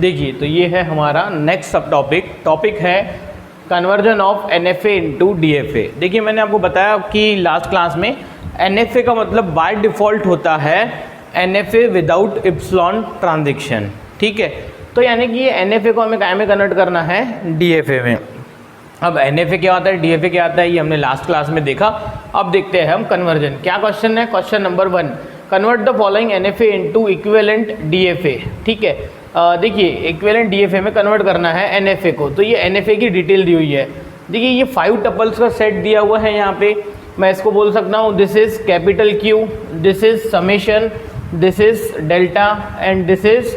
देखिए तो ये है हमारा नेक्स्ट सब टॉपिक है conversion of NFA into DFA। देखिए मैंने आपको बताया कि लास्ट क्लास में NFA का मतलब बाय डिफ़ॉल्ट होता है NFA विदाउट इप्सिलॉन ट्रांजैक्शन, ठीक है। तो यानी कि ये NFA को हमें क्या में कन्वर्ट करना है, DFA में। अब NFA क्या होता है, DFA क्या आता है, ये हमने लास्ट क्लास में देखा। अब देखते हैं हम कन्वर्जन। क्या क्वेश्चन है, question number 1, convert the following NFA into equivalent DFA, ठीक है। देखिए इक्विवेलेंट DFA में कन्वर्ट करना है NFA को, तो ये NFA की डिटेल दी हुई है। देखिए ये 5 टपल्स का सेट दिया हुआ है यहाँ पे, मैं इसको बोल सकता हूँ this is capital Q, this is summation, this is delta and this is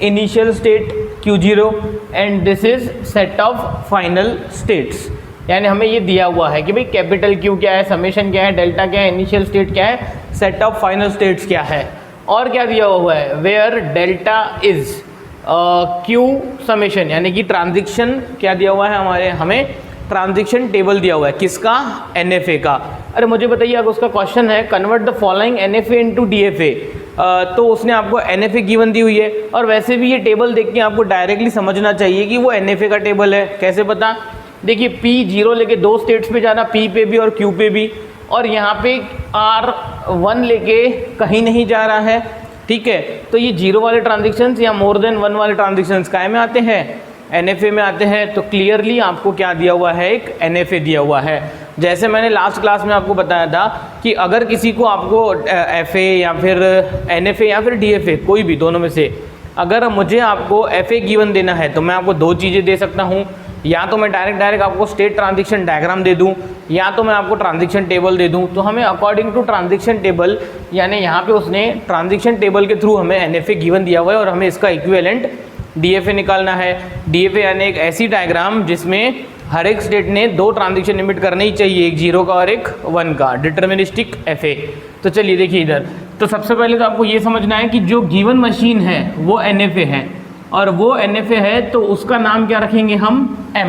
initial state Q0 and this is set of final states. यानी हमें ये दिया हुआ है कि भाई कैपिटल Q क्या है, समेशन क्या है, डेल्टा क्या है, इनिशियल स्टेट क्या है, सेट ऑफ फाइनल स्टेट्स क्या है, और क्या दिया हुआ है, where delta is Q summation, यानी कि ट्रांजिशन क्या दिया हुआ है हमें ट्रांजिशन टेबल दिया हुआ है, किसका, NFA का। अरे मुझे बताइए, अगर उसका क्वेश्चन है convert the following NFA into DFA, तो उसने आपको NFA गिवन दी हुई है, और वैसे भी ये टेबल देख के आपको डायरेक्टली समझना चाहिए कि वो NFA का टेबल है। कैसे पता, देखिए P0 लेके 2 स्टेट्स पे जाना, P पे भी और Q पे भी, और यहाँ पे R1 लेके कहीं नहीं जा रहा है, ठीक है। तो ये 0 वाले ट्रांजेक्शन्स या मोर देन 1 वाले ट्रांजेक्शन्स काय में आते हैं, NFA में आते हैं। तो क्लियरली आपको क्या दिया हुआ है, एक NFA दिया हुआ है। जैसे मैंने लास्ट क्लास में आपको बताया था कि अगर किसी को आपको FA या फिर NFA या फिर DFA, कोई भी दोनों में से अगर मुझे आपको FA गिवन देना है तो मैं आपको 2 चीज़ें दे सकता हूँ, या तो मैं डायरेक्ट आपको स्टेट ट्रांजिशन डायग्राम दे दूं, या तो मैं आपको ट्रांजिशन टेबल दे दूं। तो हमें अकॉर्डिंग टू ट्रांजिशन टेबल, यानी यहाँ पे उसने ट्रांजिशन टेबल के थ्रू हमें NFA गिवन दिया हुआ है और हमें इसका इक्विवेलेंट DFA निकालना है। DFA यानी एक ऐसी डायग्राम जिसमें हर एक स्टेट ने 2 ट्रांजिशन इमिट करने ही चाहिए, एक 0 का और एक 1 का, डिटर्मिनिस्टिक FA। तो चलिए देखिए इधर, तो सबसे पहले तो आपको ये समझना है कि जो गिवन मशीन है वो NFA है, और वो NFA है तो उसका नाम क्या रखेंगे हम, M।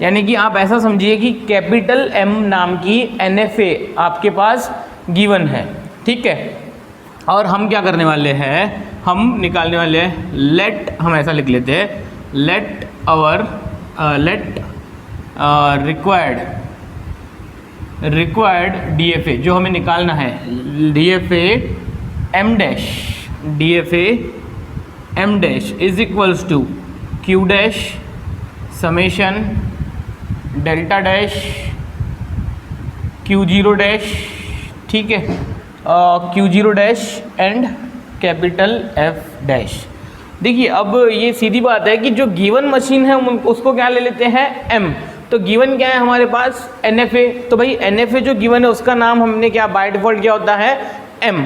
यानी कि आप ऐसा समझिए कि कैपिटल M नाम की NFA आपके पास गिवन है, ठीक है। और हम क्या करने वाले हैं, हम निकालने वाले हैं लेट, हम ऐसा लिख लेते हैं लेट रिक्वायर्ड DFA, जो हमें निकालना है DFA M dash is equals to Q dash summation delta dash Q0 dash, ठीक है, Q0 dash and capital F dash. देखिए अब ये सीधी बात है कि जो गिवन मशीन है उसको क्या ले लेते हैं, M। तो गिवन क्या है हमारे पास, NFA। तो भाई NFA जो गिवन है उसका नाम हमने क्या बाय डिफॉल्ट क्या होता है, M,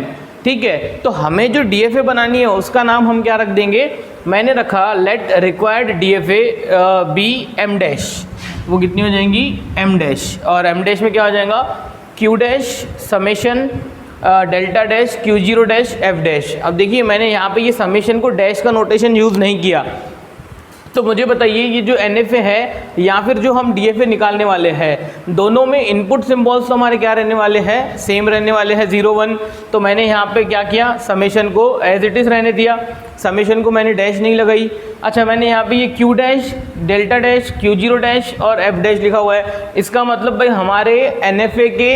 ठीक है। तो हमें जो DFA बनानी है उसका नाम हम क्या रख देंगे, मैंने रखा let required DFA be M dash, वो कितनी हो जाएंगी, M डैश, और M डैश में क्या हो जाएगा, Q dash summation delta dash Q0 dash F dash. अब देखिए मैंने यहाँ पे ये समेशन को डैश का नोटेशन यूज़ नहीं किया, तो मुझे बताइए ये जो NFA है या फिर जो हम DFA निकालने वाले हैं, दोनों में इनपुट सिंबल्स तो हमारे क्या रहने वाले हैं, सेम रहने वाले हैं, 0 1। तो मैंने यहाँ पे क्या किया, समेशन को एज इट इज़ रहने दिया, समेशन को मैंने डैश नहीं लगाई। अच्छा मैंने यहाँ पे ये Q dash, delta dash, Q0 dash और F डैश लिखा हुआ है। इसका मतलब भाई हमारे NFA के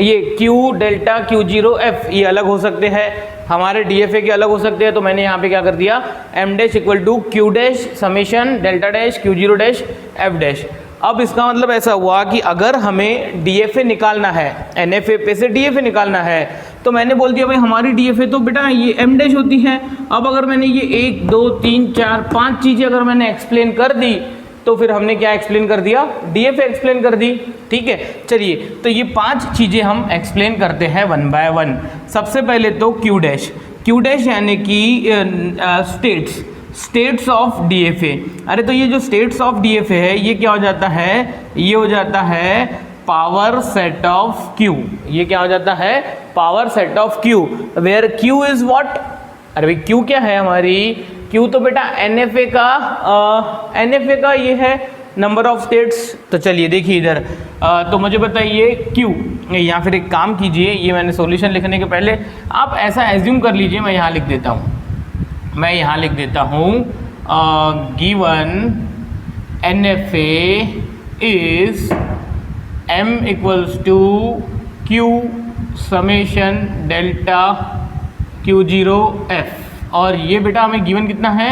ये Q डेल्टा Q0 F ये अलग हो सकते हैं, हमारे DFA के अलग हो सकते हैं। तो मैंने यहाँ पे क्या कर दिया, M dash equal to Q dash summation delta dash Q0 dash F dash. अब इसका मतलब ऐसा हुआ कि अगर हमें DFA निकालना है, NFA पे से DFA निकालना है, तो मैंने बोल दिया भाई हमारी DFA तो बेटा ये M डैश होती है। अब अगर मैंने ये 1 2 3 4 5 चीज़ें अगर मैंने एक्सप्लेन कर दी, तो फिर हमने क्या एक्सप्लेन कर दिया, DFA एक्सप्लेन कर दी, ठीक है। चलिए तो ये 5 चीज़ें हम एक्सप्लेन करते हैं 1 बाय 1। सबसे पहले तो Q डैश यानी कि स्टेट्स ऑफ DFA। अरे तो ये जो स्टेट्स ऑफ DFA है ये क्या हो जाता है, ये हो जाता है पावर सेट ऑफ Q। ये क्या हो जाता है, power set of Q, where Q is what, अरे भाई Q क्या है हमारी, Q तो बेटा NFA का ये है नंबर ऑफ स्टेट्स। तो चलिए देखिए इधर, तो मुझे बताइए Q, या फिर एक काम कीजिए, ये मैंने सॉल्यूशन लिखने के पहले आप ऐसा एज्यूम कर लीजिए, मैं यहाँ लिख देता हूँ given NFA is M equals to Q summation delta Q0F। और ये बेटा हमें गिवन कितना है,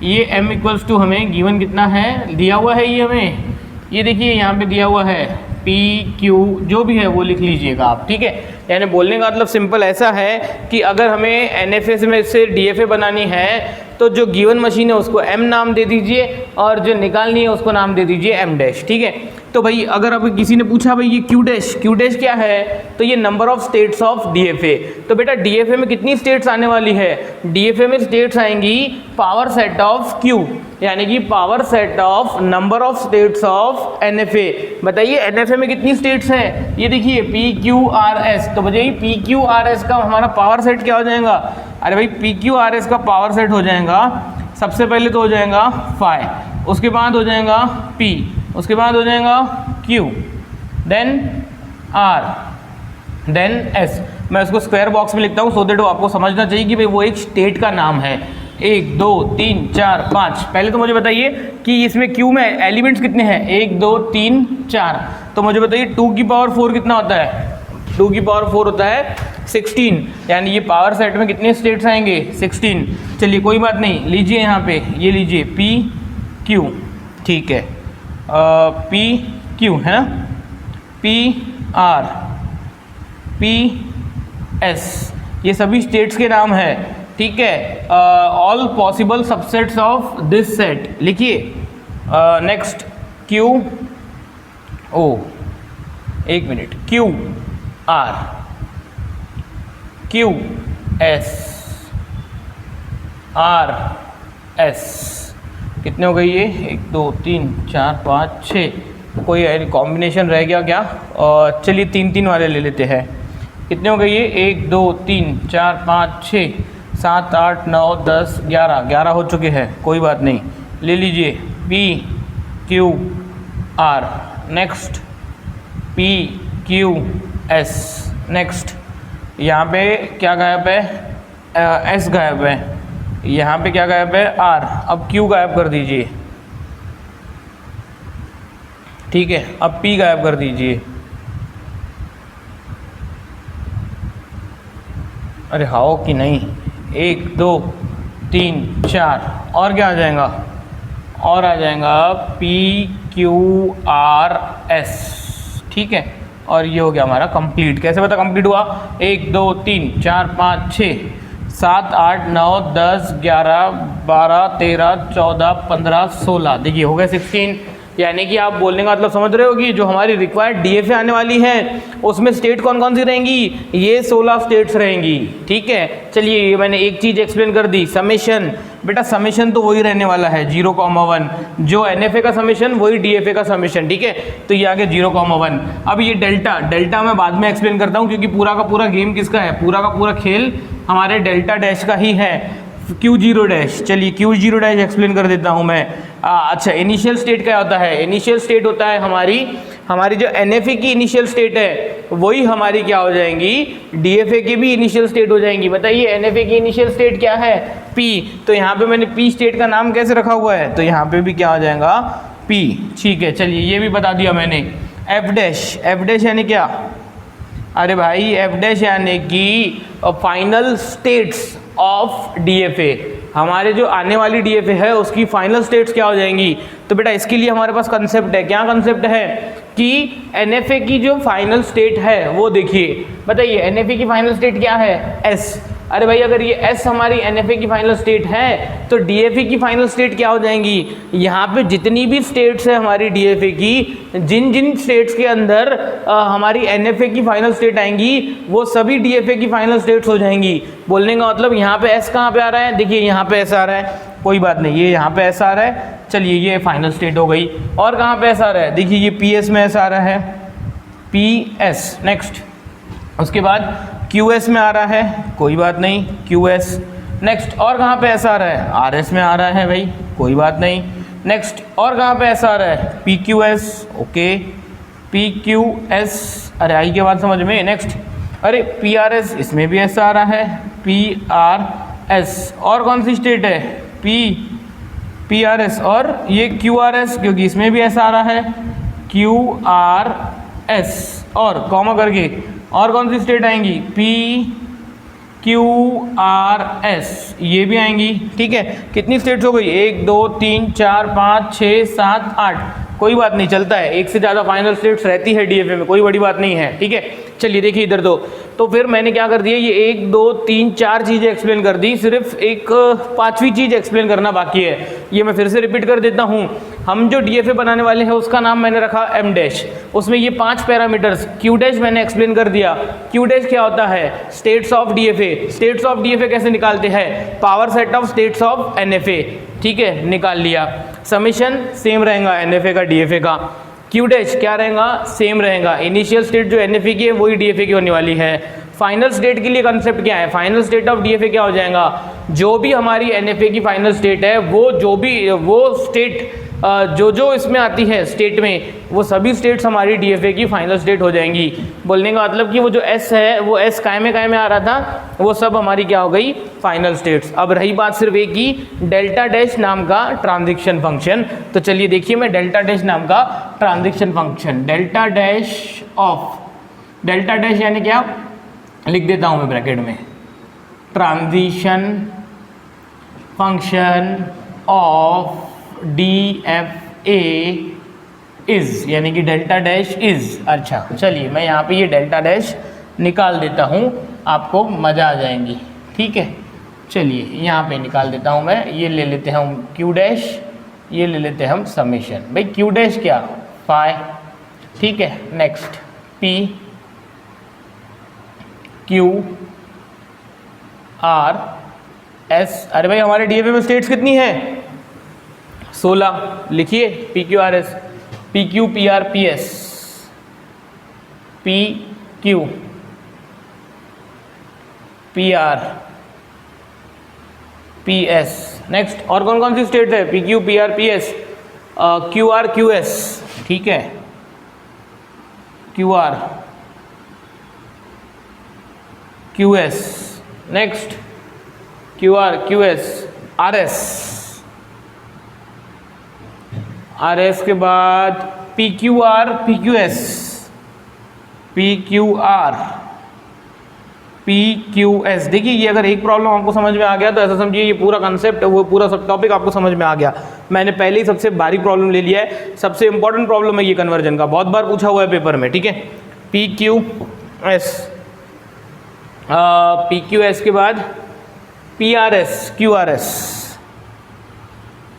ये M इक्वल्स टू हमें गिवन कितना है, दिया हुआ है ये हमें, ये देखिए यहाँ पे दिया हुआ है PQ, जो भी है वो लिख लीजिएगा आप, ठीक है। यानी बोलने का मतलब सिंपल ऐसा है कि अगर हमें NFA में से DFA बनानी है तो जो गिवन मशीन है उसको M नाम दे दीजिए और जो निकालनी है उसको नाम दे दीजिए M डैश, ठीक है। तो भाई अगर अब किसी ने पूछा भाई ये Q डैश क्या है, तो ये number of states of DFA। तो बेटा DFA में कितनी स्टेट्स आने वाली है, DFA में स्टेट्स आएंगी पावर सेट ऑफ Q, यानी कि power set of number of states of NFA। बताइए NFA में कितनी स्टेट्स हैं, ये देखिए PQRS। तो बताइए PQRS का हमारा पावर सेट क्या हो जाएगा, अरे भाई PQRS का पावर सेट हो जाएगा, सबसे पहले तो हो जाएगा फाई, उसके बाद हो जाएगा P, उसके बाद हो जाएगा Q, then R, then S। मैं उसको स्क्वायर बॉक्स में लिखता हूँ सो दैट आपको समझना चाहिए कि भाई वो एक स्टेट का नाम है। 1 2 3 4 5। पहले तो मुझे बताइए कि इसमें Q में एलिमेंट्स कितने हैं, 1 2 3 4। तो मुझे बताइए 2 की पावर 4 कितना होता है, 2 की पावर 4 होता है 16, यानी ये पावर सेट में कितने स्टेट्स आएंगे, 16। चलिए कोई बात नहीं, लीजिए यहाँ पे ये लीजिए PQ, ठीक है, PQ है ना, PR, PS, ये सभी स्टेट्स के नाम है, ठीक है। All possible subsets of this set लिखिए। नेक्स्ट QO, एक मिनट, QR, QS, RS, कितने हो गए ये, 1 2 3 4 5 6, कोई कॉम्बिनेशन रह गया क्या, और चलिए 3 3 वाले ले लेते हैं। कितने हो गए ये, 1 2 3 4 5 6 7 8 9 10 11 हो चुके हैं, कोई बात नहीं, ले लीजिए PQR, नेक्स्ट PQS, नेक्स्ट यहाँ पे क्या गायब है, S गायब है, यहाँ पे क्या गायब है, R, अब Q गायब कर दीजिए, ठीक है। अब P गायब कर दीजिए, अरे हाओ कि नहीं, 1 2 3 4, और क्या आ जाएगा, और आ जाएगा PQRS, ठीक है। और ये हो गया हमारा कंप्लीट। कैसे पता कंप्लीट हुआ, 1 2 3 4 5 6 7 8 9 10 11 12 13 14 15 16, देखिए हो गए 16। यानी कि आप बोलने का मतलब समझ रहे हो कि जो हमारी रिक्वायर्ड DFA आने वाली है उसमें स्टेट कौन कौन सी रहेंगी, ये 16 स्टेट्स रहेंगी, ठीक है। चलिए ये मैंने एक चीज़ एक्सप्लेन कर दी, समेशन, बेटा समेशन तो वही रहने वाला है 0,1, जो NFA का समेशन वही DFA का समेशन, ठीक है। तो ये आ गया 0,1। अब ये डेल्टा मैं बाद में एक्सप्लेन करता हूँ, क्योंकि पूरा का पूरा गेम किसका है, पूरा का पूरा खेल हमारे डेल्टा डैश का ही है, Q0 डैश। चलिए Q0 डैश एक्सप्लेन कर देता हूँ मैं। अच्छा, इनिशियल स्टेट क्या होता है, इनिशियल स्टेट होता है हमारी जो NFA की इनिशियल स्टेट है वही हमारी क्या हो जाएंगी, DFA की भी इनिशियल स्टेट हो जाएंगी। बताइए NFA की इनिशियल स्टेट क्या है, P। तो यहाँ पे मैंने P स्टेट का नाम कैसे रखा हुआ है, तो यहाँ पे भी क्या हो जाएगा, P, ठीक है। चलिए ये भी बता दिया मैंने। F डैश यानी क्या, अरे भाई F डैश यानी कि फाइनल स्टेट्स ऑफ DFA, हमारे जो आने वाली DFA है उसकी फाइनल स्टेट्स क्या हो जाएंगी। तो बेटा इसके लिए हमारे पास कंसेप्ट है, क्या कंसेप्ट है कि NFA की जो फाइनल स्टेट है वो देखिए। बताइए NFA की फाइनल स्टेट क्या है, S। अरे भाई अगर ये S हमारी NFA की फाइनल स्टेट है तो DFA की फाइनल स्टेट क्या हो जाएंगी, यहाँ पे जितनी भी स्टेट्स है हमारी DFA की, जिन जिन स्टेट्स के अंदर हमारी NFA की फाइनल स्टेट आएंगी वो सभी DFA की फाइनल स्टेट्स हो जाएंगी। बोलने का मतलब यहाँ पे S कहाँ पे आ रहा है, देखिए यहाँ पे S आ रहा है, कोई बात नहीं, ये यहाँ पे S आ रहा है, चलिए ये फाइनल स्टेट हो गई। और कहाँ पे S आ रहा है, देखिए ये PS में S आ रहा है, PS। नेक्स्ट उसके बाद QS में आ रहा है, कोई बात नहीं, QS। नेक्स्ट और कहाँ पे S आ रहा है, RS में आ रहा है भाई, कोई बात नहीं। नेक्स्ट और कहाँ पे S आ रहा है, PQS, ओके, PQS, अरे आई के बाद समझ में। नेक्स्ट अरे PRS, इसमें भी S आ रहा है, PRS। और कौन सी स्टेट है, PRS, और ये QRS क्योंकि इसमें भी ऐसा आ रहा है QRS, और कॉमा करके और कौन सी स्टेट आएंगी PQRS, ये भी आएंगी। ठीक है, कितनी स्टेट्स हो गई 1 2 3 4 5 6 7 8, कोई बात नहीं, चलता है, एक से ज़्यादा फाइनल स्टेट्स रहती है डीएफए में, कोई बड़ी बात नहीं है। ठीक है, चलिए देखिए इधर तो फिर मैंने क्या कर दिया, ये 1 2 3 4 चीज़ें एक्सप्लेन कर दी, सिर्फ एक पांचवी चीज़ एक्सप्लेन करना बाकी है। ये मैं फिर से रिपीट कर देता हूँ, हम जो डीएफए बनाने वाले हैं उसका नाम मैंने रखा M डैश, उसमें ये 5 पैरामीटर्स, Q डैश मैंने एक्सप्लेन कर दिया। Q डैश क्या होता है, states of DFA. States of DFA कैसे निकालते हैं, power set of states of NFA. ठीक है, निकाल लिया। समीशन सेम रहेगा एनएफए का डीएफए का। Q डैश क्या रहेगा, सेम रहेगा, इनिशियल स्टेट जो एनएफए की है वही डीएफए की होने वाली है। फाइनल स्टेट के लिए कंसेप्ट क्या है, फाइनल स्टेट ऑफ डीएफए क्या हो जाएगा, जो भी हमारी एनएफए की फाइनल स्टेट है वो स्टेट जो इसमें आती है स्टेट में, वो सभी स्टेट्स हमारी डीएफए की फाइनल स्टेट हो जाएंगी। बोलने का मतलब कि वो जो एस है, वो एस काय में आ रहा था, वो सब हमारी क्या हो गई, फाइनल स्टेट्स। अब रही बात सिर्फ एक ही, डेल्टा डैश नाम का ट्रांजिशन फंक्शन। तो चलिए देखिए, मैं डेल्टा डैश नाम का ट्रांजिशन फंक्शन, डेल्टा डैश यानी क्या, लिख देता हूँ मैं ब्रैकेट में, transition function of DFA is, यानी कि डेल्टा डैश इज। अच्छा चलिए, मैं यहाँ पे ये डेल्टा डैश निकाल देता हूँ, आपको मज़ा आ जाएंगी। ठीक है, चलिए यहाँ पे निकाल देता हूँ मैं, ये ले लेते हैं हम Q डैश, ये ले लेते हैं हम समेशन। भाई Q डैश क्या, फाई। ठीक है, next P Q R S। अरे भाई हमारे डीएफए में स्टेट्स कितनी है, 16, लिखिए PQRS, PQ PR PS, PQ PR PS। Next, और कौन कौन सी स्टेट है, PQ PR PS, QR QS। ठीक है, QR QS, next QR QS RS, RS के बाद PQR PQS, PQR PQS। देखिए ये अगर एक प्रॉब्लम आपको समझ में आ गया तो ऐसा समझिए ये पूरा कंसेप्ट, वो पूरा सब टॉपिक आपको समझ में आ गया। मैंने पहले ही सबसे भारी प्रॉब्लम ले लिया है, सबसे इंपॉर्टेंट प्रॉब्लम है ये कन्वर्जन का, बहुत बार पूछा हुआ है पेपर में। ठीक है, PQS, PQS के बाद PRS QRS,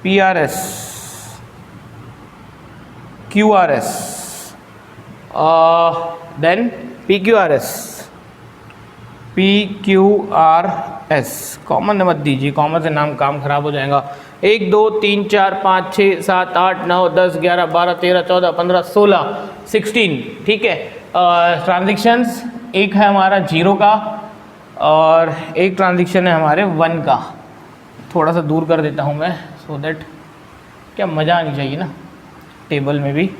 PRS QRS, then PQRS, PQRS। Common मत दीजिए, कॉमन से नाम काम खराब हो जाएगा। 1 2 3 4 5 6 7 8 9 10 11 12 13 14 15 16 16। ठीक है, ट्रांजेक्शंस एक है हमारा 0 का और एक ट्रांजेक्शन है हमारे 1 का। थोड़ा सा दूर कर देता हूँ मैं, सो दैट क्या मज़ा आनी चाहिए ना, टेबल में भी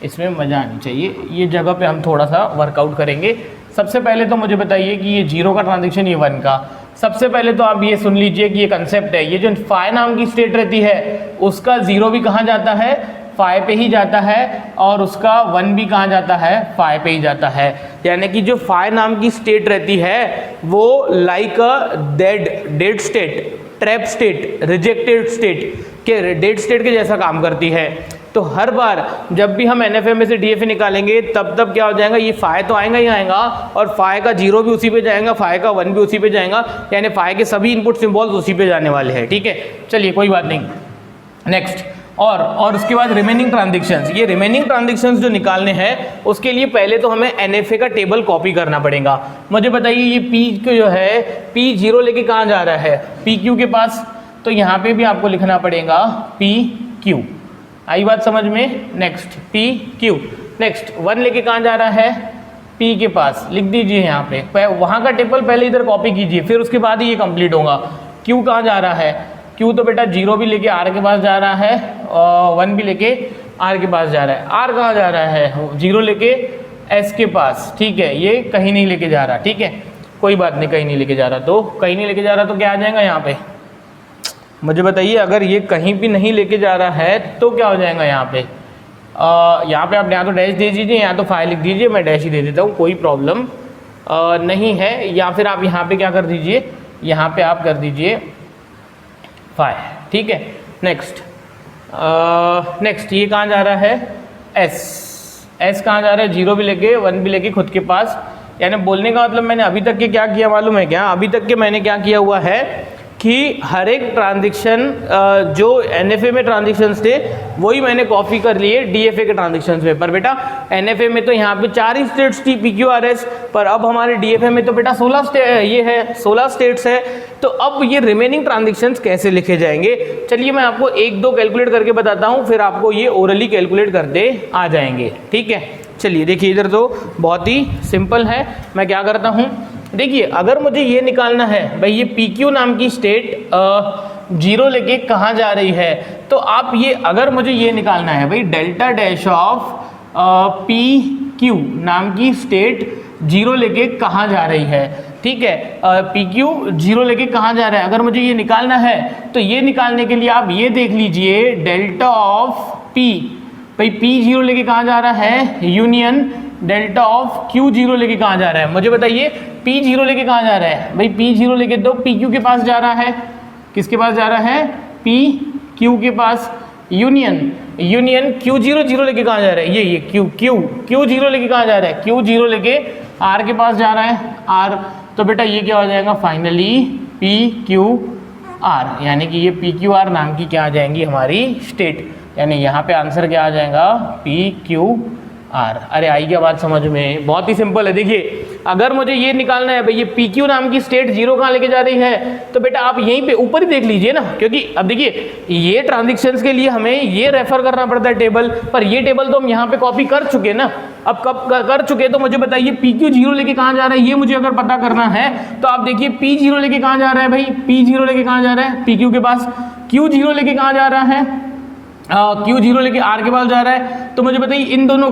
इसमें मज़ा आनी चाहिए। ये जगह पे हम थोड़ा सा वर्कआउट करेंगे। सबसे पहले तो मुझे बताइए कि ये 0 का ट्रांजेक्शन, ये 1 का। सबसे पहले तो आप ये सुन लीजिए कि ये कंसेप्ट है, ये जो फाई नाम की स्टेट रहती है उसका 0 भी कहाँ जाता है, फाई पे ही जाता है, और उसका 1 भी कहाँ जाता है, फाई पे ही जाता है। यानी कि जो फाई नाम की स्टेट रहती है वो like a dead state, trap state, rejected state के डेड स्टेट के जैसा काम करती है। तो हर बार जब भी हम एनएफए में से डीएफए निकालेंगे तब क्या हो जाएगा, ये फाई तो आएगा ही आएगा, और फाई का 0 भी उसी पे जाएगा, फाई का 1 भी उसी पे जाएगा, यानी फाई के सभी इनपुट सिंबल्स उसी पे जाने वाले हैं। ठीक है, चलिए कोई बात नहीं। नेक्स्ट, और उसके बाद रिमेनिंग ट्रांजेक्शंस। ये रिमेनिंग ट्रांजेक्शंस जो निकालने हैं उसके लिए पहले तो हमें एनएफए का टेबल कॉपी करना पड़ेगा। मुझे बताइए ये पी जो है, P0 लेके कहाँ जा रहा है, PQ के पास, तो यहाँ पे भी आपको लिखना पड़ेगा PQ। आई बात समझ में। नेक्स्ट PQ, नेक्स्ट 1 लेके कहाँ जा रहा है, P के पास, लिख दीजिए यहाँ पे, वहाँ का टेबल पहले इधर कॉपी कीजिए, फिर उसके बाद ही ये कंप्लीट होगा। Q कहाँ जा रहा है, Q तो बेटा 0 भी लेके R के पास जा रहा है और 1 भी लेके R के पास जा रहा है। R कहाँ जा रहा है, 0 लेके S के पास। ठीक है, ये कहीं नहीं लेके जा रहा। ठीक है, कोई बात नहीं, कहीं नहीं लेके जा रहा, तो कहीं नहीं लेके जा रहा तो क्या आ जाएगा यहाँ पे, मुझे बताइए, अगर ये कहीं भी नहीं लेके जा रहा है तो क्या हो जाएगा यहाँ पे? यहाँ पे आप या तो डैश दे दीजिए या तो फाइव लिख दीजिए, मैं डैश ही दे देता हूँ, कोई प्रॉब्लम नहीं है। या फिर आप यहाँ पे क्या कर दीजिए, यहाँ पे आप कर दीजिए फाइव, ठीक है। नेक्स्ट ये कहाँ जा रहा है? एस कहाँ जा रहा है? 0 भी लेके 1 भी लेके खुद के पास। यानी बोलने का मतलब मैंने अभी तक के क्या किया मालूम है क्या? अभी तक के मैंने क्या किया हुआ है कि हर एक ट्रांजैक्शन जो NFA में ट्रांजैक्शंस थे वही मैंने कॉपी कर लिए DFA के ट्रांजैक्शंस में। पर बेटा NFA में तो यहाँ पे 4 ही स्टेट्स थी PQRS, पर अब हमारे DFA में तो बेटा 16 स्टेट्स है। तो अब ये रिमेनिंग ट्रांजैक्शंस कैसे लिखे जाएंगे? चलिए मैं आपको 1-2 कैलकुलेट करके बताता हूँ, फिर आपको ये ओरली कैलकुलेट करते आ जाएंगे, ठीक है। चलिए देखिए, इधर तो बहुत ही सिंपल है। मैं क्या करता हूँ, देखिए अगर मुझे ये निकालना है भाई ये PQ नाम की स्टेट 0 लेके कहाँ जा रही है, तो आप ये अगर मुझे ये निकालना है भाई डेल्टा डैश ऑफ PQ नाम की स्टेट 0 लेके कहाँ जा रही है, ठीक है। PQ 0 लेके कहाँ जा रहा है, अगर मुझे ये निकालना है तो ये निकालने के लिए आप ये देख लीजिए डेल्टा ऑफ P, भाई P 0 लेके कहाँ जा रहा है, यूनियन डेल्टा ऑफ Q 0 लेके कहाँ जा रहा है। मुझे बताइए P 0 लेके कहाँ जा रहा है, भाई P 0 लेके तो PQ के पास जा रहा है। किसके पास जा रहा है? PQ के पास। यूनियन Q 0 लेके कहाँ जा रहा है, ये Q 0 लेके कहाँ जा रहा है, Q 0 लेके R के पास जा रहा है, R। तो बेटा ये क्या हो जाएगा फाइनली PQR, यानी कि ये PQR नाम की क्या आ जाएंगी हमारी स्टेट, यानी यहाँ पे आंसर क्या आ जाएगा PQR। अरे आई क्या बात समझ में? बहुत ही सिंपल है। देखिए अगर मुझे ये निकालना है भाई ये PQ नाम की स्टेट 0 कहाँ लेके जा रही है, तो बेटा आप यहीं पे ऊपर ही देख लीजिए ना, क्योंकि अब देखिए ये ट्रांजैक्शंस के लिए हमें ये रेफर करना पड़ता है टेबल, पर ये टेबल तो हम यहाँ पे कॉपी कर चुके ना। अब कब कर चुके, तो मुझे बताइए PQ 0 लेके कहाँ जा रहा है, ये मुझे अगर पता करना है तो आप देखिए P 0 लेके कहाँ जा रहा है, भाई P 0 लेके कहाँ जा रहा है, PQ के पास। Q 0 लेके कहाँ जा रहा है, Q 0 लेके R के पास जा रहा है। तो मुझे बताइए इन दोनों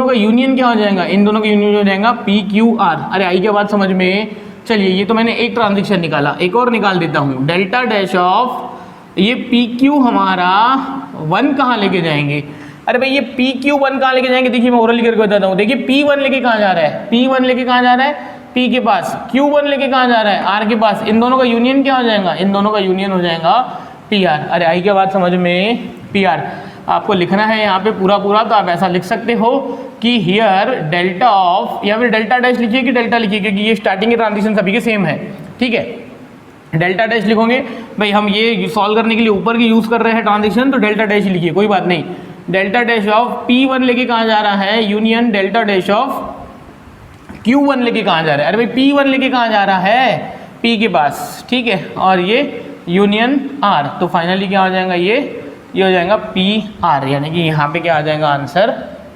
का यूनियन क्या हो जाएगा, इन दोनों का यूनियन हो जाएगा PQR। अरे आई क्या बात समझ में? चलिए ये तो मैंने एक ट्रांजैक्शन निकाला, एक और निकाल देता हूँ, डेल्टा डैश ऑफ ये PQ हमारा 1 कहाँ लेके जाएंगे। अरे भाई ये PQ 1 कहाँ लेके जाएंगे, देखिए मैं ओरली करके बताता हूँ। देखिए P1 लेके कहाँ जा रहा है, P1 लेके कहाँ जा रहा है P के पास, Q1 लेके कहाँ जा रहा है R के पास। इन दोनों का यूनियन क्या हो जाएगा, इन दोनों का यूनियन हो जाएगा PR। अरे आई क्या बात समझ में? PR आपको लिखना है यहाँ पे पूरा तो आप ऐसा लिख सकते हो कि हियर डेल्टा ऑफ, या फिर डेल्टा डैश लिखिए कि डेल्टा लिखिए, क्योंकि ये स्टार्टिंग के ट्रांजिशन सभी के सेम है, ठीक है। डेल्टा डैश लिखोगे भाई, हम ये सॉल्व करने के लिए ऊपर की यूज़ कर रहे हैं ट्रांजिशन, तो डेल्टा डैश लिखिए, कोई बात नहीं। डेल्टा डैश ऑफ P1 लेके कहाँ जा रहा है, union delta dash of Q1 लेके कहाँ जा रहा है। अरे भाई P1 लेके कहाँ जा रहा है, P के पास, ठीक है, और ये यूनियन R। तो फाइनली क्या हो जाएगा, ये हो जाएगा PR, यानी कि यहाँ पे क्या आ जाएगा आंसर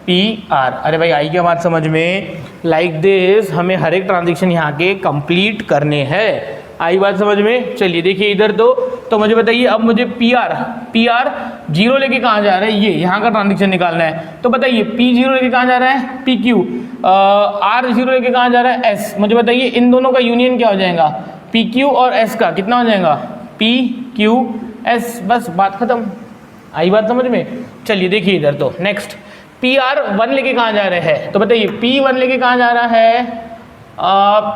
PR। अरे भाई आई क्या बात समझ में? लाइक दिस हमें हर एक ट्रांजैक्शन यहाँ के कंप्लीट करने हैं। आई बात समझ में? चलिए देखिए इधर तो मुझे बताइए, अब मुझे PR 0 लेके कहाँ जा रहा है, ये यहाँ का ट्रांजैक्शन निकालना है। तो बताइए P 0 लेके कहाँ जा रहा है, PQ, R 0 लेके कहाँ जा रहा है, S। मुझे बताइए इन दोनों का यूनियन क्या हो जाएगा, PQ और S का कितना हो जाएगा, PQS। बस बात खत्म। आई बात समझ में? चलिए देखिए इधर तो नेक्स्ट PR 1 लेके कहाँ जा रहे हैं, तो बताइए P 1 लेके कहाँ जा रहा है,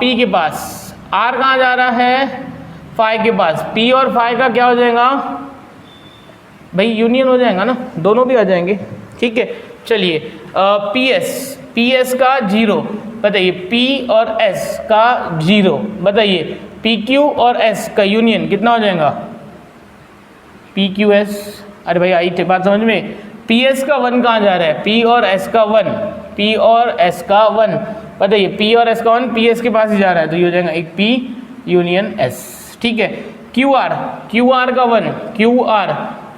P के पास। R कहाँ जा रहा है, फाइव के पास। P और फाइव का क्या हो जाएगा भाई, यूनियन हो जाएगा ना, दोनों भी आ जाएंगे, ठीक है। चलिए PS का 0, बताइए P और S का 0, बताइए PQ और S का यूनियन कितना हो जाएगा, PQS। अरे भाई आई बात समझ में? PS का 1 कहाँ जा रहा है, P और S का 1, P और S का 1, बताइए P और S का 1 PS के पास ही जा रहा है, तो ये हो जाएगा एक P यूनियन S, ठीक है। QR का 1, QR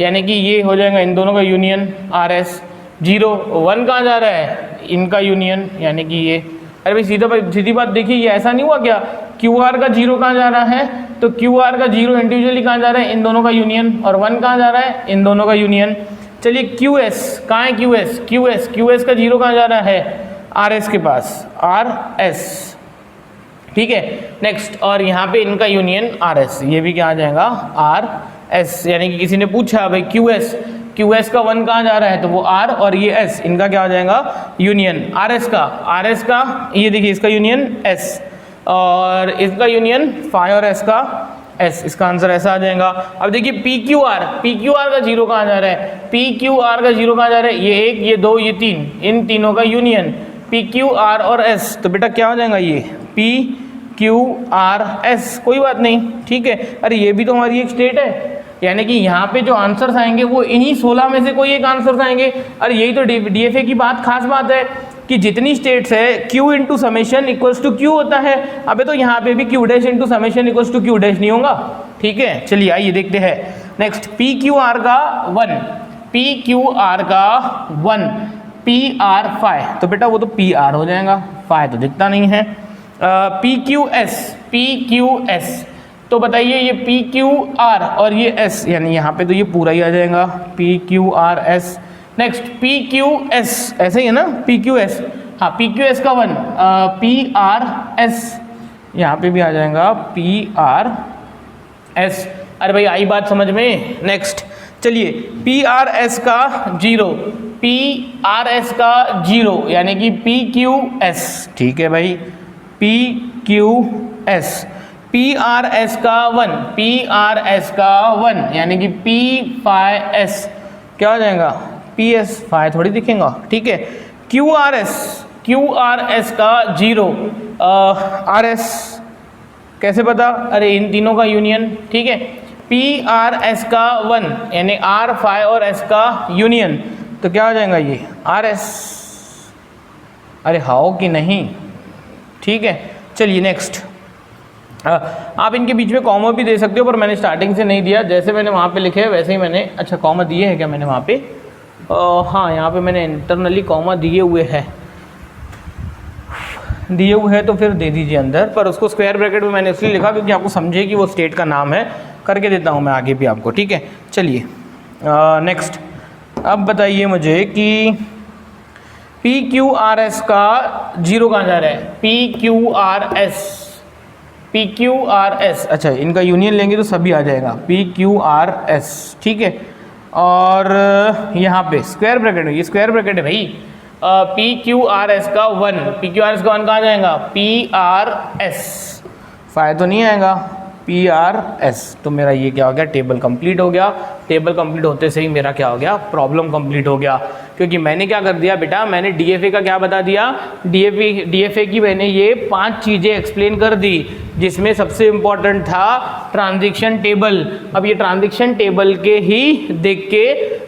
यानी कि ये हो जाएगा इन दोनों का यूनियन RS। 0 1 कहाँ जा रहा है, इनका यूनियन, यानी कि ये। अरे भाई सीधी बात देखिए, ये ऐसा नहीं हुआ क्या, QR का 0 कहाँ जा रहा है, तो QR का 0 इंडिविजुअली कहाँ जा रहा है, इन दोनों का यूनियन, और 1 कहाँ जा रहा है, इन दोनों का यूनियन। चलिए QS कहाँ है, QS का 0 कहाँ जा रहा है, RS के पास, RS, ठीक है। नेक्स्ट, और यहाँ पे इनका यूनियन RS, ये भी क्या आ जाएगा एस, यानी कि किसी ने पूछा भाई क्यू एस का 1 कहाँ जा रहा है, तो वो आर और ये एस, इनका क्या हो जाएगा यूनियन। आर एस का ये देखिए इसका यूनियन एस और इसका यूनियन फाई और एस का एस, इसका आंसर ऐसा आ जाएगा। अब देखिए पी क्यू आर का जीरो कहाँ जा रहा है, पी क्यू आर का जीरो कहाँ जा रहा है, ये 1 ये 2 ये 3, इन तीनों का यूनियन पी क्यू आर और एस, तो बेटा क्या हो जाएगा ये पी क्यू आर एस, कोई बात नहीं, ठीक है। अरे ये भी तो हमारी एक स्टेट है, यानी कि यहाँ पे जो आंसर्स आएंगे वो इन्हीं 16 में से कोई एक आंसर्स आएंगे। अरे यही तो डीएफए की खास बात है कि जितनी स्टेट्स है Q into summation equals to Q होता है। अबे तो यहाँ पे भी Q dash into summation equals to Q dash नहीं होगा, ठीक है। चलिए आइए देखते हैं नेक्स्ट, पी क्यू आर का 1, पी क्यू आर का 1, पी आर फाई, तो बेटा वो तो पी आर हो जाएगा, फाई तो दिखता नहीं है। पी क्यू एस, तो बताइए ये पी क्यू आर और ये एस, यानी यहाँ पे तो ये पूरा ही आ जाएगा P Q R S. Next P Q S, ऐसे ही है ना पी क्यू एस, हाँ पी क्यू एस का 1, पी आर एस, यहाँ पे भी आ जाएगा पी आर एस। अरे भाई आई बात समझ में। नेक्स्ट चलिए पी आर एस का 0, पी आर एस का 0, यानी कि पी क्यू एस, ठीक है भाई, P Q S, P R S का 1, पी आर एस का 1, यानी कि पी फाई एस, क्या हो जाएगा पी एस, फाई थोड़ी दिखेगा, ठीक है। क्यू आर एस का 0, आर एस कैसे पता, अरे इन तीनों का यूनियन, ठीक है। पी आर एस का 1, यानी आर फाई और एस का यूनियन, तो क्या हो जाएगा ये आर एस, अरे हाओ कि नहीं, ठीक है। चलिए नेक्स्ट, आप इनके बीच में कॉमा भी दे सकते हो, पर मैंने स्टार्टिंग से नहीं दिया, जैसे मैंने वहाँ पे लिखे है वैसे ही मैंने, अच्छा कॉमा दिए है क्या मैंने वहाँ पे, हाँ यहाँ पे मैंने इंटरनली कॉमा दिए हुए हैं तो फिर दे दीजिए अंदर, पर उसको स्क्वायर ब्रैकेट में मैंने इसलिए लिखा क्योंकि आपको समझे कि वो स्टेट का नाम है, करके देता हूँ मैं आगे भी आपको, ठीक है। चलिए नेक्स्ट, अब बताइए मुझे कि पी क्यू आर एस का 0 कहाँ जा रहा है, पी क्यू आर एस, अच्छा इनका यूनियन लेंगे तो सभी आ जाएगा पी क्यू आर एस, ठीक है। और यहाँ पे स्क्वायर ब्रैकेट है, ये स्क्वायर ब्रैकेट है भाई, पी क्यू आर एस का 1, पी क्यू आर एस का 1 कहाँ जाएगा पी आर एस, फाई तो नहीं आएगा पी आर एस, तो मेरा ये क्या हो गया टेबल कंप्लीट हो गया। टेबल कंप्लीट होते से ही मेरा क्या हो गया प्रॉब्लम कंप्लीट हो गया, क्योंकि मैंने क्या कर दिया बेटा, मैंने डीएफए का क्या बता दिया, डीएफए की मैंने ये 5 चीज़ें एक्सप्लेन कर दी, जिसमें सबसे इम्पॉर्टेंट था ट्रांजैक्शन टेबल। अब ये ट्रांजैक्शन टेबल के ही देख के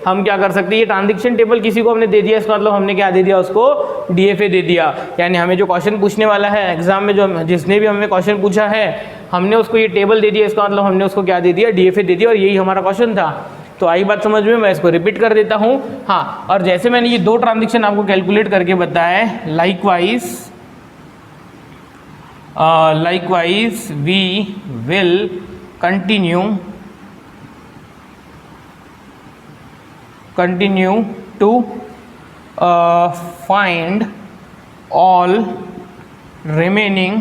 हम क्या कर सकते हैं, ये ट्रांजैक्शन टेबल किसी को हमने दे दिया, इसका मतलब हमने क्या दे दिया उसको डीएफए दे दिया, यानी हमें जो क्वेश्चन पूछने वाला है एग्जाम में, जो जिसने भी हमें क्वेश्चन पूछा है हमने उसको ये टेबल दे दिया, इसका मतलब हमने उसको क्या दे दिया डीएफए दे दिया, और यही हमारा क्वेश्चन था। तो आई बात समझ में, मैं इसको रिपीट कर देता हूँ। हाँ, और जैसे मैंने ये 2 ट्रांजैक्शन आपको कैलकुलेट करके बताया, likewise we will continue to find all remaining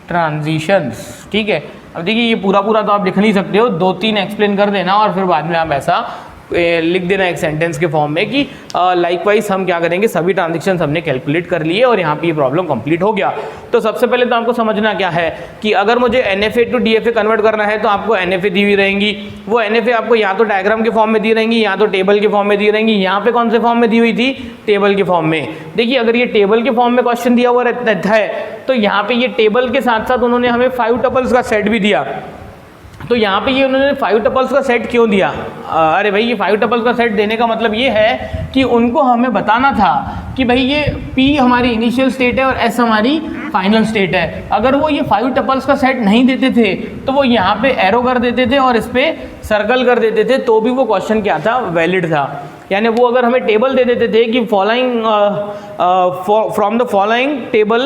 transitions, ठीक है। अब देखिए ये पूरा तो आप लिख नहीं सकते हो, 2-3 एक्सप्लेन कर देना और फिर बाद में आप ऐसा लिख देना एक सेंटेंस के फॉर्म में कि लाइकवाइज हम क्या करेंगे, सभी ट्रांजैक्शंस हमने कैलकुलेट कर लिए और यहाँ पे ये प्रॉब्लम कंप्लीट हो गया। तो सबसे पहले तो आपको समझना क्या है कि अगर मुझे एनएफए टू डीएफए कन्वर्ट करना है तो आपको एनएफए दी हुई रहेंगी, वो एनएफए आपको या तो डायग्राम के फॉर्म में दी रहेंगी या तो टेबल के फॉर्म में दी रहेंगी। यहाँ पे कौन से फॉर्म में दी हुई थी, टेबल के फॉर्म में। देखिए अगर ये टेबल के फॉर्म में क्वेश्चन दिया हुआ रहता है तो यहाँ पे ये टेबल के साथ साथ उन्होंने हमें 5 टपल्स का सेट भी दिया। तो यहाँ पे ये उन्होंने 5 टपल्स का सेट क्यों दिया, अरे भाई ये 5 टपल्स का सेट देने का मतलब ये है कि उनको हमें बताना था कि भाई ये P हमारी इनिशियल स्टेट है और S हमारी फाइनल स्टेट है। अगर वो ये 5 टपल्स का सेट नहीं देते थे तो वो यहाँ पे एरो कर देते थे और इस पर सर्कल कर देते थे, तो भी वो क्वेश्चन क्या था, वैलिड था। यानी वो अगर हमें टेबल दे देते थे कि following from the following table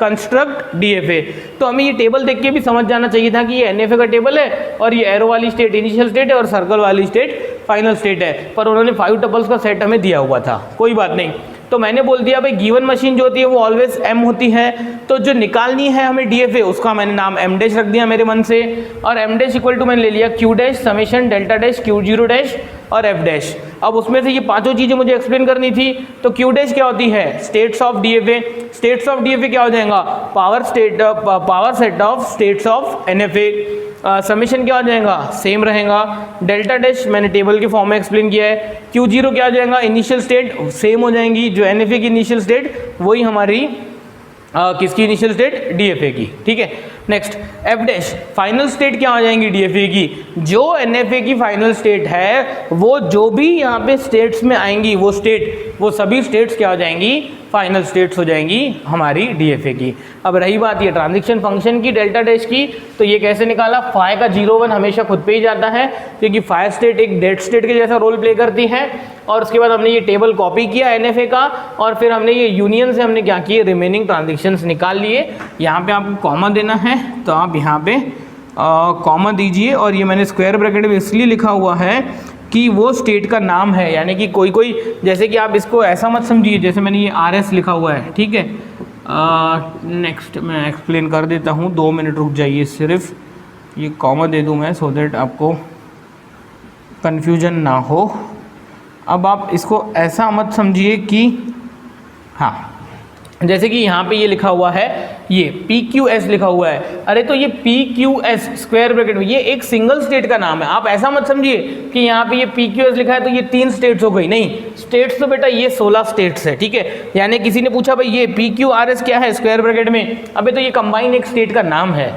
construct DFA, तो हमें ये टेबल देख के भी समझ जाना चाहिए था कि ये एनएफए का टेबल है और ये एरो वाली स्टेट इनिशियल स्टेट है और सर्कल वाली स्टेट फाइनल स्टेट है। पर उन्होंने 5 टपल्स का सेट हमें दिया हुआ था, कोई बात नहीं। तो मैंने बोल दिया भाई गिवन मशीन जो होती है वो ऑलवेज m होती है, तो जो निकालनी है हमें DFA उसका मैंने नाम m डैश रख दिया मेरे मन से, और m डैश इक्वल टू मैंने ले लिया q dash summation delta dash q0 dash और f डैश। अब उसमें से ये पांचों चीज़ें मुझे एक्सप्लेन करनी थी, तो q डैश क्या होती है, states of DFA, states of DFA क्या हो जाएगा, power set of states of NFA, summation क्या हो जाएगा, सेम रहेगा, डेल्टा डैश मैंने टेबल के फॉर्म में एक्सप्लेन किया है, Q0 क्या हो जाएगा, इनिशियल स्टेट सेम हो जाएंगी, जो NFA की इनिशियल स्टेट वही हमारी किसकी इनिशियल स्टेट, DFA की, ठीक है। Next F dash final state क्या हो जाएंगी DFA की, जो NFA की फाइनल स्टेट है वो जो भी यहाँ पे स्टेट्स में आएंगी वो सभी स्टेट्स क्या हो जाएंगी, फाइनल स्टेट्स हो जाएंगी हमारी DFA की। अब रही बात ये ट्रांजिशन फंक्शन की डेल्टा डैश की, तो ये कैसे निकाला, फाई का 0 1 हमेशा खुद पे ही जाता है क्योंकि फाई स्टेट एक डेड स्टेट के जैसा रोल प्ले करती है, और उसके बाद हमने ये टेबल कॉपी किया NFA का, और फिर हमने ये यूनियन से हमने क्या किए, रिमेनिंग ट्रांजिशंस निकाल लिए। यहाँ पे आपको कॉमा देना है तो आप यहाँ पे कॉमा दीजिए, और ये मैंने स्क्वायर ब्रैकेट में इसलिए लिखा हुआ है कि वो स्टेट का नाम है, यानी कि कोई जैसे कि आप इसको ऐसा मत समझिए जैसे मैंने ये RS लिखा हुआ है, ठीक है। नेक्स्ट मैं एक्सप्लेन कर देता हूँ, 2 मिनट रुक जाइए, सिर्फ ये कॉमा दे दूँ मैं सो दैट आपको कन्फ्यूजन ना हो। अब आप इसको ऐसा मत समझिए कि हाँ जैसे कि यहाँ पे ये लिखा हुआ है, ये PQS लिखा हुआ है, अरे तो ये PQS स्क्वायर ब्रैकेट में ये एक सिंगल स्टेट का नाम है, आप ऐसा मत समझिए कि यहाँ पे ये PQS लिखा है तो ये 3 स्टेट्स हो गई, नहीं, स्टेट्स तो बेटा ये 16 स्टेट्स है, ठीक है। यानी किसी ने पूछा भाई ये PQRS क्या है स्क्वायर ब्रैकेट में, अबे तो ये कंबाइन एक स्टेट का नाम है,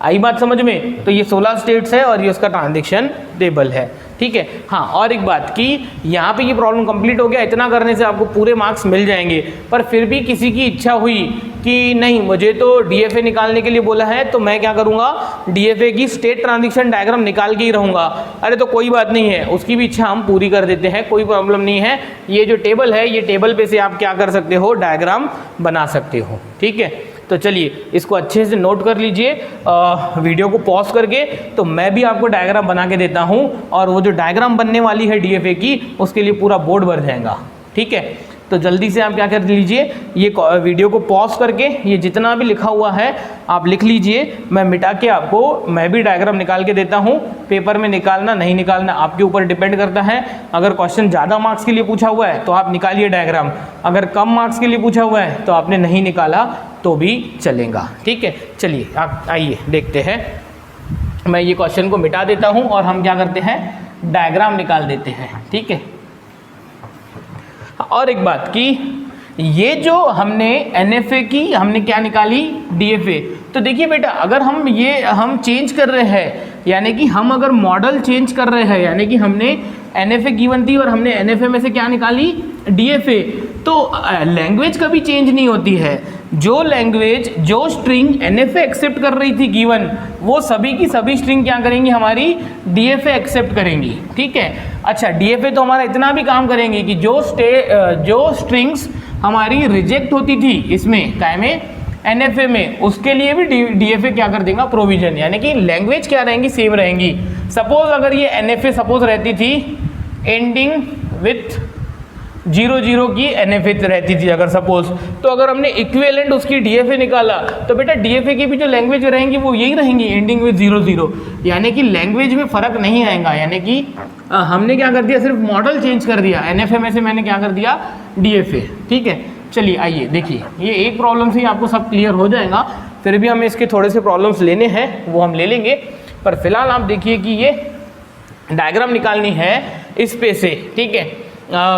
आई बात समझ में, तो ये 16 स्टेट्स है और ये उसका ट्रांजिशन टेबल है, ठीक है। हाँ और एक बात कि यहाँ पे ये प्रॉब्लम कंप्लीट हो गया, इतना करने से आपको पूरे मार्क्स मिल जाएंगे, पर फिर भी किसी की इच्छा हुई कि नहीं मुझे तो DFA निकालने के लिए बोला है तो मैं क्या करूँगा, DFA की स्टेट ट्रांजिशन डायग्राम निकाल के ही रहूँगा, अरे तो कोई बात नहीं है, उसकी भी इच्छा हम पूरी कर देते हैं, कोई प्रॉब्लम नहीं है। ये जो टेबल है ये टेबल पे से आप क्या कर सकते हो, डायग्राम बना सकते हो, ठीक है। तो चलिए इसको अच्छे से नोट कर लीजिए, वीडियो को पॉज करके, तो मैं भी आपको डायग्राम बना के देता हूँ, और वो जो डायग्राम बनने वाली है DFA की उसके लिए पूरा बोर्ड भर जाएगा, ठीक है। तो जल्दी से आप क्या कर लीजिए, ये वीडियो को पॉज करके ये जितना भी लिखा हुआ है आप लिख लीजिए, मैं मिटा के आपको मैं भी डायग्राम निकाल के देता हूँ। पेपर में निकालना नहीं निकालना आपके ऊपर डिपेंड करता है, अगर क्वेश्चन ज़्यादा मार्क्स के लिए पूछा हुआ है तो आप निकालिए डायग्राम, अगर कम मार्क्स के लिए पूछा हुआ है तो आपने नहीं निकाला तो भी चलेगा, ठीक है। चलिए आप आइए देखते हैं, मैं ये क्वेश्चन को मिटा देता हूँ और हम क्या करते हैं, डायग्राम निकाल देते हैं, ठीक है। और एक बात कि ये जो हमने NFA की हमने क्या निकाली, DFA, तो देखिए बेटा अगर हम चेंज कर रहे हैं, यानी कि हम अगर मॉडल चेंज कर रहे हैं, यानी कि हमने NFA गिवन थी और हमने NFA में से क्या निकाली, DFA, तो लैंग्वेज कभी चेंज नहीं होती है, जो लैंग्वेज जो स्ट्रिंग NFA एक्सेप्ट कर रही थी गिवन, वो सभी की सभी स्ट्रिंग क्या करेंगी, हमारी DFA एक्सेप्ट करेंगी, ठीक है। अच्छा DFA तो हमारा इतना भी काम करेंगे कि जो स्ट्रिंग्स हमारी रिजेक्ट होती थी इसमें काय में, NFA में, उसके लिए भी DFA क्या कर देगा, प्रोविजन, यानी कि लैंग्वेज क्या रहेंगी, सेम रहेंगी। सपोज अगर ये NFA सपोज रहती थी एंडिंग विथ 00 की NFA रहती थी अगर सपोज, तो अगर हमने इक्विवेलेंट उसकी DFA निकाला तो बेटा DFA की भी जो लैंग्वेज रहेंगी वो यही रहेंगी, एंडिंग विथ 00, यानी कि लैंग्वेज में फ़र्क नहीं आएगा, यानी कि हमने क्या कर दिया, सिर्फ मॉडल चेंज कर दिया, NFA में से मैंने क्या कर दिया, DFA, ठीक है। चलिए आइए देखिए, ये एक प्रॉब्लम से ही आपको सब क्लियर हो जाएगा, फिर भी हमें इसके थोड़े से प्रॉब्लम्स लेने हैं वो हम ले लेंगे, पर फिलहाल आप देखिए कि ये डायग्राम निकालनी है इस पे से, ठीक है,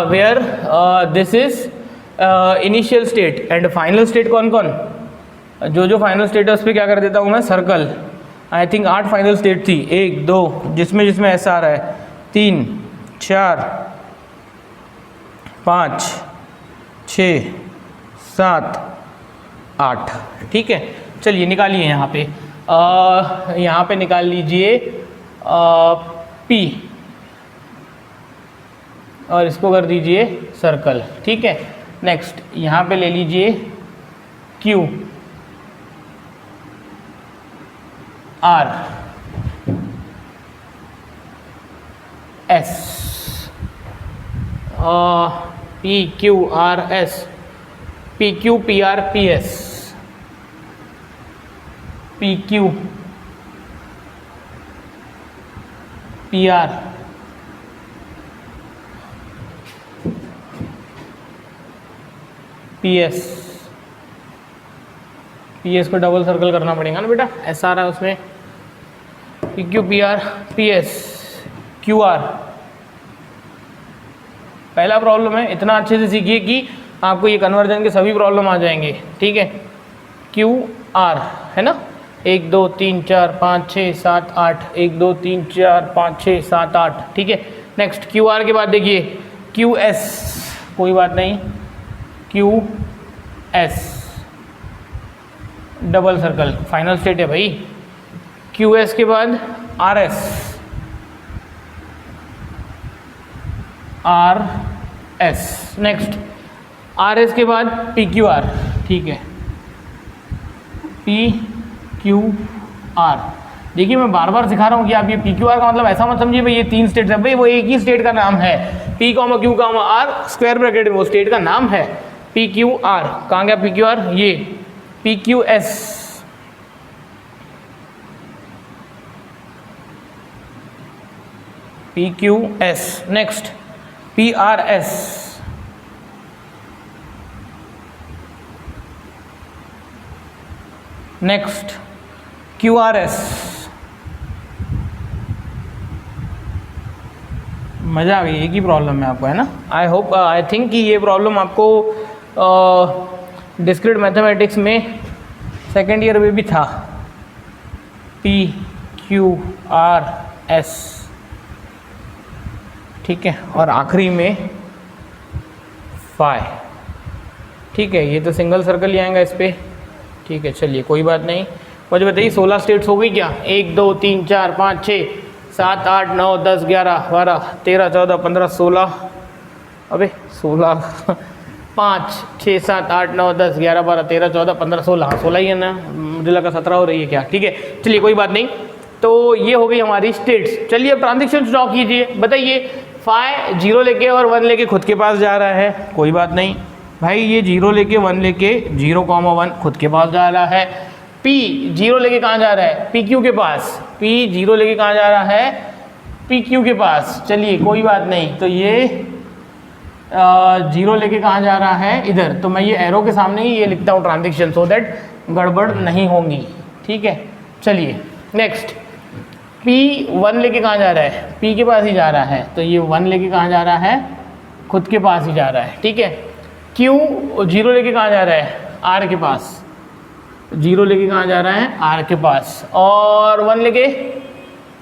where this is initial state and final state, कौन कौन, जो फाइनल स्टेट है उस पर क्या कर देता हूँ मैं, circle, I think 8 final state थी, 1 2 जिसमें ऐसा आ रहा है, 3 4 5 6 7 8, ठीक है। चलिए निकालिए यहाँ पे निकाल लीजिए P और इसको कर दीजिए सर्कल, ठीक है। नेक्स्ट यहाँ पे ले लीजिए Q R S P Q R S, P Q P R P S, P Q P R P S, P S को डबल सर्कल करना पड़ेगा ना बेटा, ऐसा आ रहा है उसमें, P Q P R P S Q R. पहला प्रॉब्लम है, इतना अच्छे से सीखिए कि आपको ये कन्वर्जन के सभी प्रॉब्लम आ जाएंगे, ठीक है। क्यू आर है ना, 1 2 3 4 5 6 7 8, 1 2 3 4 5 6 7 8, ठीक है। नेक्स्ट क्यू आर के बाद देखिए क्यू एस, कोई बात नहीं, Q S double circle, final state है भाई। क्यू एस के बाद R S, R S. Next R S के बाद पी क्यू आर, ठीक है, पी क्यू आर। देखिए मैं बार बार सिखा रहा हूँ कि आप ये पी क्यू आर का मतलब ऐसा मत समझिए भाई ये 3 स्टेट्स है, भाई वो एक ही स्टेट का नाम है, P comma Q comma R square bracket में वो स्टेट का नाम है, पी क्यू आर। कहाँ गया पी क्यू आर, ये P Q S, P Q S. Next P R S, next Q R S. मज़ा आ गई, एक ही प्रॉब्लम है आपको, है ना। आई होप आई थिंक कि ये प्रॉब्लम आपको डिस्क्रीट मैथमेटिक्स में सेकेंड ईयर में भी था, पी क्यू आर एस, ठीक है, और आखिरी में फाई, ठीक है। ये तो सिंगल सर्कल ही आएगा इस पर, ठीक है। चलिए कोई बात नहीं, मुझे बताइए 16 स्टेट्स हो गई क्या, 1 2 3 4 5 6 7 8 9 10 11 12 13 14 15 16, अबे 16 5 6 7 8 9 10 11 12 13 14 15 16, 16 ही है ना, मुझे लगा 17 हो रही है क्या, ठीक है। चलिए कोई बात नहीं, तो ये हो गई हमारी स्टेट्स। चलिए अब ट्रांजैक्शन ड्रॉ कीजिए। बताइए फाई 0 लेके और 1 लेके खुद के पास जा रहा है, कोई बात नहीं भाई, ये 0 लेके 1 लेके 0,1 खुद के पास जा रहा है। पी 0 लेके कहाँ जा रहा है, पी क्यू के पास, पी 0 लेके कहाँ जा रहा है, पी क्यू के पास। चलिए कोई बात नहीं, तो ये 0 लेके कहाँ जा रहा है, इधर। तो मैं ये एरो के सामने ही ये लिखता हूँ ट्रांजैक्शन, सो दैट गड़बड़ नहीं होंगी, ठीक है। चलिए नेक्स्ट पी 1 लेके कहाँ जा रहा है, पी के पास ही जा रहा है, तो ये 1 लेके कहाँ जा रहा है, खुद के पास ही जा रहा है, ठीक है। क्यू 0 लेके कहाँ जा रहा है, आर के पास, 0 लेके कहाँ जा रहा है, आर के पास, और 1 लेके,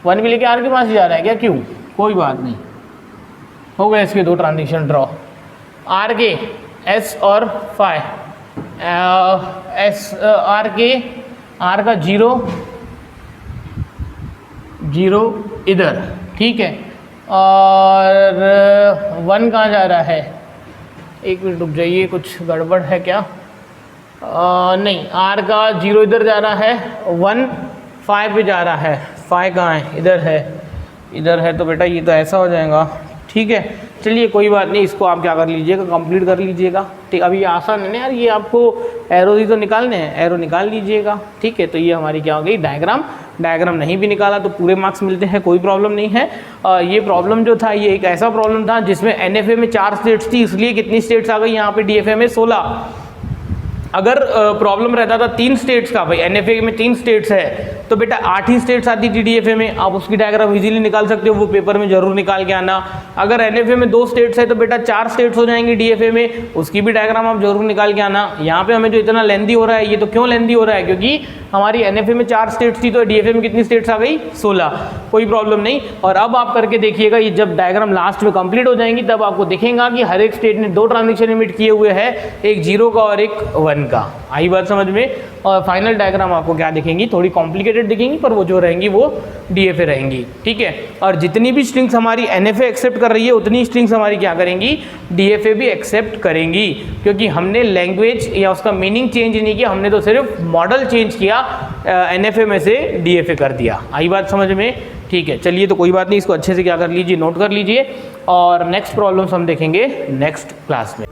1 भी लेके आर के पास ही जा रहा है क्या, क्यू, कोई बात नहीं, हो गए इसके 2 ट्रांजैक्शन ड्रॉ। आर के एस और फाई, एस आर के, आर का 0 0 इधर, ठीक है, और 1 कहाँ जा रहा है, एक मिनट रुक जाइए, कुछ गड़बड़ है क्या, नहीं, आर का 0 इधर जा रहा है, 1 फाई पे जा रहा है, फाई कहाँ है, इधर है, इधर है, तो बेटा ये तो ऐसा हो जाएगा, ठीक है। चलिए कोई बात नहीं, इसको आप क्या कर लीजिएगा, कंप्लीट कर लीजिएगा, ठीक। अभी आसान है ना यार, ये आपको एरो ही तो निकालने हैं, एरो निकाल लीजिएगा, ठीक है। तो ये हमारी क्या हो गई, डायग्राम। डायग्राम नहीं भी निकाला तो पूरे मार्क्स मिलते हैं, कोई प्रॉब्लम नहीं है। ये प्रॉब्लम जो था ये एक ऐसा प्रॉब्लम था जिसमें एनएफए में 4 स्टेट्स थी, इसलिए कितनी स्टेट्स आ गई यहाँ पे डीएफए में, 16। अगर प्रॉब्लम रहता था 3 स्टेट्स का, भाई एनएफए में 3 स्टेट्स है तो बेटा 8 ही स्टेट्स आती थी डीएफए में, आप उसकी डायग्राम इजीली निकाल सकते हो, वो पेपर में जरूर निकाल के आना। अगर एनएफए में 2 स्टेट्स है तो बेटा 4 स्टेट्स हो जाएंगी डीएफए में, उसकी भी डायग्राम आप जरूर निकाल के आना। यहाँ पे हमें जो इतना लेंदी हो रहा है, ये तो क्यों लेंदी हो रहा है, क्योंकि हमारी एनएफए में 4 स्टेट्स थी, तो डीएफए में कितनी स्टेट्स आ गई, 16, कोई प्रॉब्लम नहीं। और अब आप करके देखिएगा, ये जब डायग्राम लास्ट में कंप्लीट हो जाएंगी तब आपको दिखेगा कि हर एक स्टेट ने 2 ट्रांजेक्शन इमिट किए हुए हैं, एक 0 का और एक 1 का। आई बात समझ में। और फाइनल डायग्राम आपको क्या दिखेंगी, थोड़ी कॉम्प्लिकेटेड दिखेंगी, पर वो जो रहेंगी वो डीएफए रहेंगी, ठीक है। और जितनी भी स्ट्रिंग्स हमारी एनएफए एक्सेप्ट कर रही है उतनी स्ट्रिंग्स हमारी क्या करेंगी, डीएफए भी एक्सेप्ट करेंगी, क्योंकि हमने लैंग्वेज या उसका मीनिंग चेंज नहीं किया, हमने तो सिर्फ मॉडल चेंज किया, एनएफए में से डीएफए कर दिया। आई बात समझ में। ठीक है, चलिए तो कोई बात नहीं, इसको अच्छे से क्या कर लीजिए, नोट कर लीजिए और नेक्स्ट प्रॉब्लम्स हम देखेंगे नेक्स्ट क्लास में।